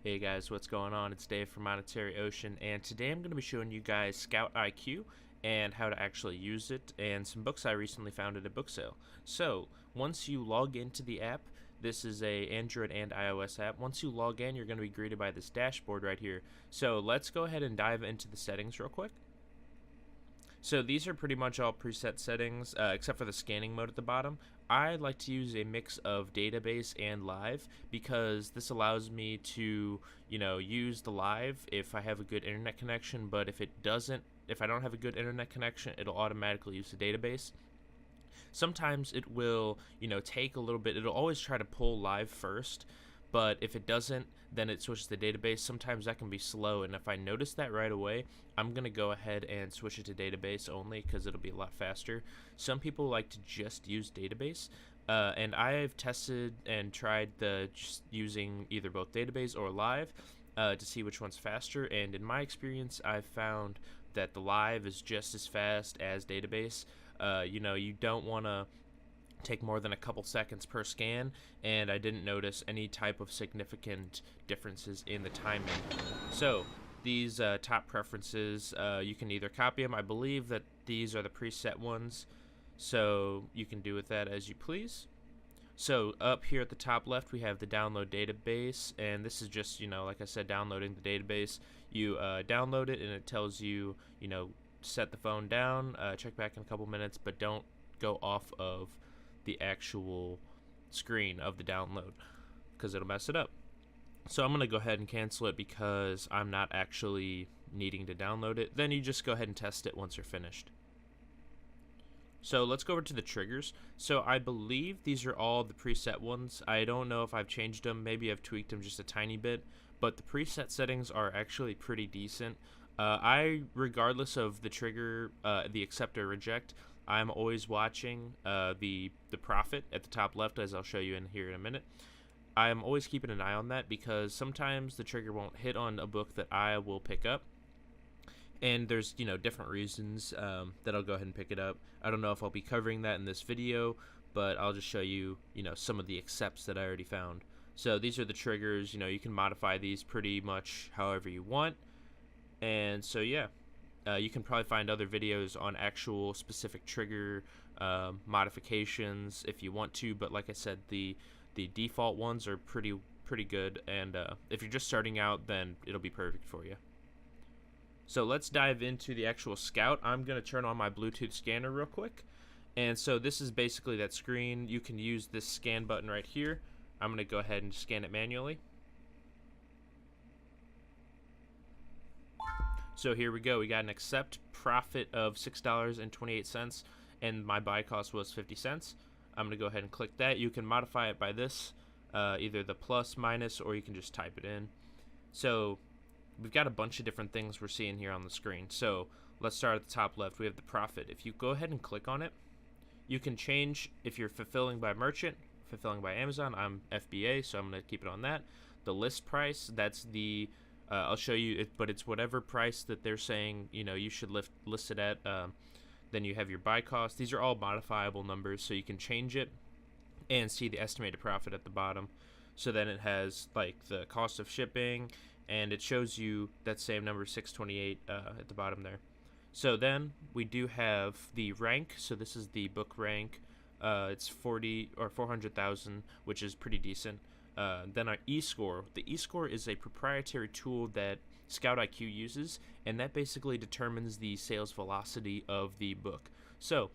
Hey guys, what's going on? It's Dave from Monetary Ocean, and today I'm going to be showing you guys ScoutIQ and how to actually use it, and some books I recently found at a book sale. So, once you log into the app, this is a Android and iOS app. Once you log in, you're going to be greeted by this dashboard right here. So, let's go ahead and dive into the settings real quick. So these are pretty much all preset settings, except for the scanning mode at the bottom. I like to use a mix of database and live because this allows me to, use the live if I have a good internet connection, but if I don't have a good internet connection, it'll automatically use the database. Sometimes it will, take a little bit. It'll always try to pull live first, but if it doesn't, then it switches to database. Sometimes that can be slow, and if I notice that right away, I'm going to go ahead and switch it to database only because it'll be a lot faster. Some people like to just use database, and I've tested and tried just using either both database or live to see which one's faster, and in my experience, I've found that the live is just as fast as database. You don't want to take more than a couple seconds per scan, and I didn't notice any type of significant differences in the timing. So these top preferences, you can either copy them. I believe that these are the preset ones, so you can do with that as you please. So up here at the top left, we have the download database, and this is just, like I said, downloading the database. You download it, and it tells you, set the phone down, check back in a couple minutes, but don't go off of the actual screen of the download because it'll mess it up. So I'm going to go ahead and cancel it because I'm not actually needing to download it. Then you just go ahead and test it once you're finished. So let's go over to the triggers. So I believe these are all the preset ones. I don't know if I've changed them. Maybe I've tweaked them just a tiny bit, but the preset settings are actually pretty decent. Regardless of the trigger, the accept or reject, I'm always watching the profit at the top left, as I'll show you in here in a minute. I'm always keeping an eye on that because sometimes the trigger won't hit on a book that I will pick up, and there's different reasons that I'll go ahead and pick it up. I don't know if I'll be covering that in this video, but I'll just show you some of the accepts that I already found. So these are the triggers. You can modify these pretty much however you want, and so yeah. You can probably find other videos on actual specific trigger modifications if you want to, but like I said, the default ones are pretty good, and if you're just starting out, then it'll be perfect for you. So let's dive into the actual Scout. I'm going to turn on my Bluetooth scanner real quick, and so this is basically that screen. You can use this scan button right here. I'm going to go ahead and scan it manually. So here we go. We got an accept profit of $6.28, and my buy cost was 50 cents. I'm going to go ahead and click that. You can modify it by this, either the plus, minus, or you can just type it in. So we've got a bunch of different things we're seeing here on the screen. So let's start at the top left. We have the profit. If you go ahead and click on it, you can change if you're fulfilling by merchant, fulfilling by Amazon. I'm FBA, so I'm going to keep it on that. The list price, that's the I'll show you it, but it's whatever price that they're saying you should list it at. Then you have your buy cost. These are all modifiable numbers, so you can change it and see the estimated profit at the bottom. So then it has like the cost of shipping, and it shows you that same number, 628, at the bottom there. So then we do have the rank. So this is the book rank. It's 400,000, which is pretty decent. Then our eScore. The eScore is a proprietary tool that ScoutIQ uses, and that basically determines the sales velocity of the book. So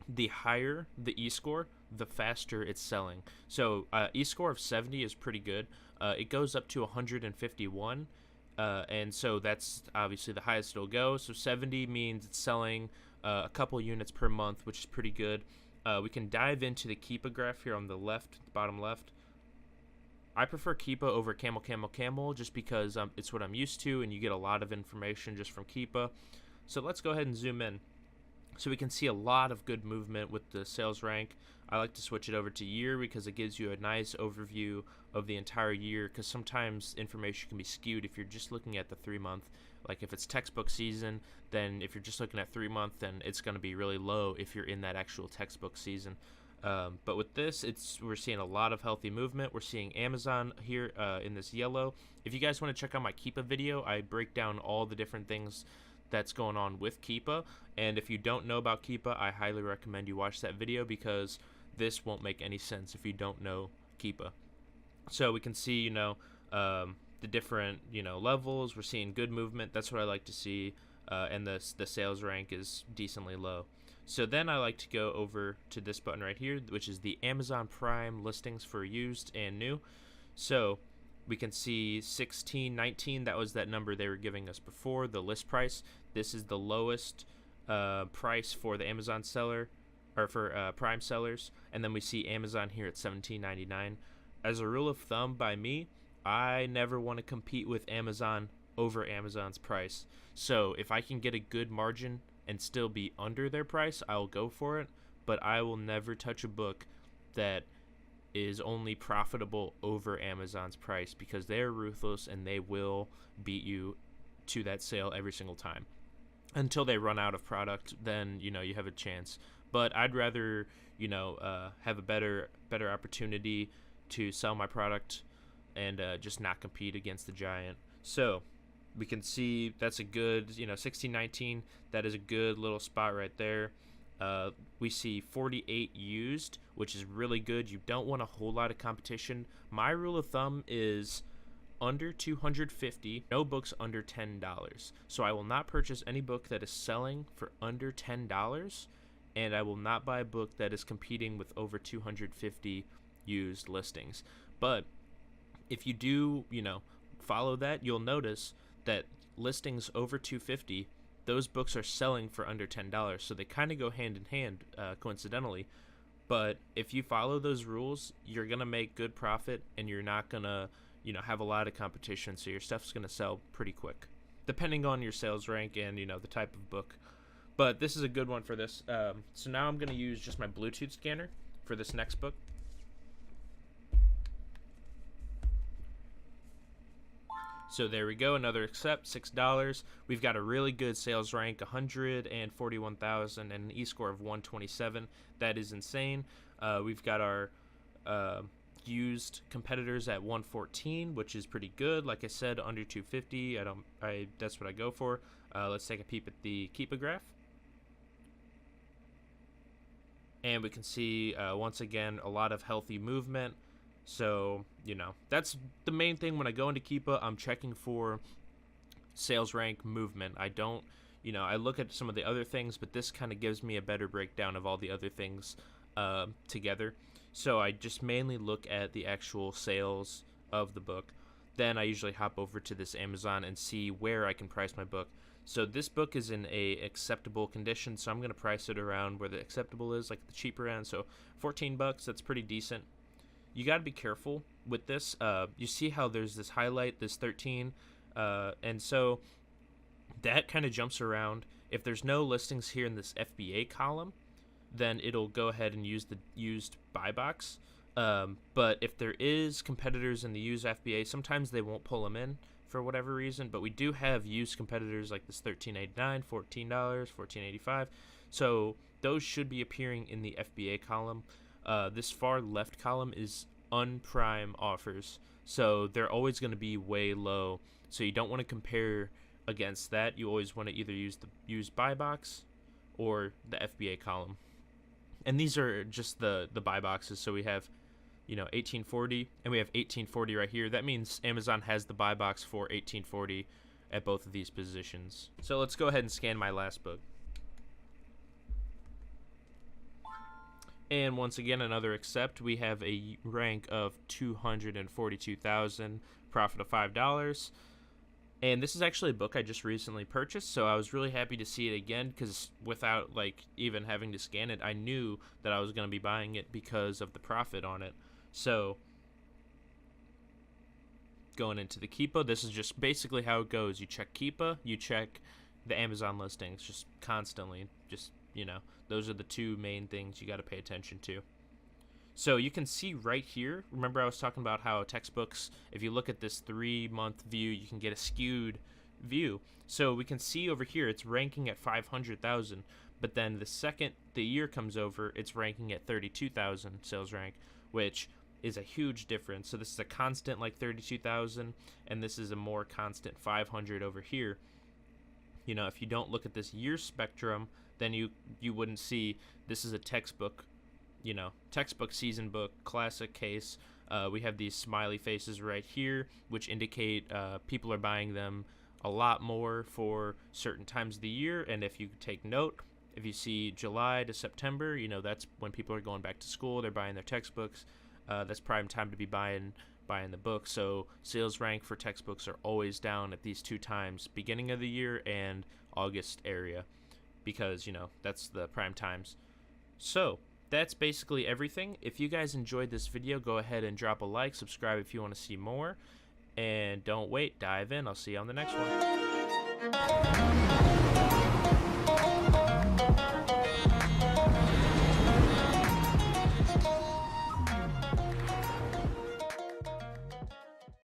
the higher the eScore, the faster it's selling. So eScore of 70 is pretty good. It goes up to 151, and so that's obviously the highest it'll go. So 70 means it's selling a couple units per month, which is pretty good. We can dive into the Keepa graph here on the left, bottom left. I prefer Keepa over Camel just because it's what I'm used to, and you get a lot of information just from Keepa. So let's go ahead and zoom in. So we can see a lot of good movement with the sales rank. I like to switch it over to year because it gives you a nice overview of the entire year, because sometimes information can be skewed if you're just looking at the 3-month. Like if it's textbook season, then if you're just looking at 3-month, then it's going to be really low if you're in that actual textbook season. But with this, we're seeing a lot of healthy movement. We're seeing Amazon here in this yellow. If you guys want to check out my Keepa video, I break down all the different things that's going on with Keepa. And if you don't know about Keepa, I highly recommend you watch that video, because this won't make any sense if you don't know Keepa. So we can see, the different, levels. We're seeing good movement. That's what I like to see. And the sales rank is decently low. So then I like to go over to this button right here, which is the Amazon Prime listings for used and new. So we can see 1619, that was that number they were giving us before, the list price. This is the lowest price for the Amazon seller, or for Prime sellers. And then we see Amazon here at $17.99. As a rule of thumb by me, I never want to compete with Amazon over Amazon's price. So if I can get a good margin and still be under their price, I'll go for it. But I will never touch a book that is only profitable over Amazon's price, because they're ruthless and they will beat you to that sale every single time. Until they run out of product, then you have a chance. But I'd rather have a better opportunity to sell my product and just not compete against the giant. So we can see that's a good, 1619. That is a good little spot right there. We see 48 used, which is really good. You don't want a whole lot of competition. My rule of thumb is under 250, no books under $10. So I will not purchase any book that is selling for under $10, and I will not buy a book that is competing with over 250 used listings. But if you do, follow that, you'll notice that listings over 250, those books are selling for under $10. So they kind of go hand in hand, coincidentally. But if you follow those rules, you're going to make good profit, and you're not going to, have a lot of competition. So your stuff's going to sell pretty quick, depending on your sales rank and, the type of book. But this is a good one for this. So now I'm going to use just my Bluetooth scanner for this next book. So there we go, another accept, $6. We've got a really good sales rank, 141,000, and an E-score of 127. That is insane. We've got our used competitors at 114, which is pretty good. Like I said, under 250. That's what I go for. Let's take a peep at the Keepa graph. And we can see, once again, a lot of healthy movement. So, that's the main thing when I go into Keepa. I'm checking for sales rank movement. I don't, I look at some of the other things, but this kind of gives me a better breakdown of all the other things together. So I just mainly look at the actual sales of the book. Then I usually hop over to this Amazon and see where I can price my book. So this book is in a acceptable condition, so I'm going to price it around where the acceptable is, like the cheaper end. So $14, that's pretty decent. You got to be careful with this. You see how there's this highlight, this 13, and so that kind of jumps around. If there's no listings here in this FBA column, then it'll go ahead and use the used buy box. But if there is competitors in the used FBA, sometimes they won't pull them in for whatever reason. But we do have used competitors like this $13.89, $14, $14.85. So those should be appearing in the FBA column. This far left column is unprime offers, so they're always going to be way low. So you don't want to compare against that. You always want to either use the used buy box or the FBA column. And these are just the buy boxes. So we have 1840, and we have 1840 right here. That means Amazon has the buy box for 1840 at both of these positions. So let's go ahead and scan my last book. And once again, another accept. We have a rank of 242,000, profit of $5. And this is actually a book I just recently purchased, so I was really happy to see it again, because without even having to scan it, I knew that I was going to be buying it because of the profit on it. So going into the Keepa, this is just basically how it goes. You check Keepa, you check the Amazon listings just constantly. Just, those are the two main things you got to pay attention to. So you can see right here, remember I was talking about how textbooks, if you look at this 3-month view, you can get a skewed view. So we can see over here it's ranking at 500,000, But then the second the year comes over, it's ranking at 32,000 sales rank, which is a huge difference. So this is a constant like 32,000, and this is a more constant 500 over here. You know, if you don't look at this year spectrum, then you wouldn't see this is a textbook, you know, textbook season book classic case. We have these smiley faces right here, which indicate people are buying them a lot more for certain times of the year. And if you take note, if you see July to September, you know, that's when people are going back to school. They're buying their textbooks. That's prime time to be buying the book. So sales rank for textbooks are always down at these two times, beginning of the year and August area, because, you know, that's the prime times. So that's basically everything. If you guys enjoyed this video, go ahead and drop a like, subscribe if you want to see more, and don't wait, dive in. I'll see you on the next one.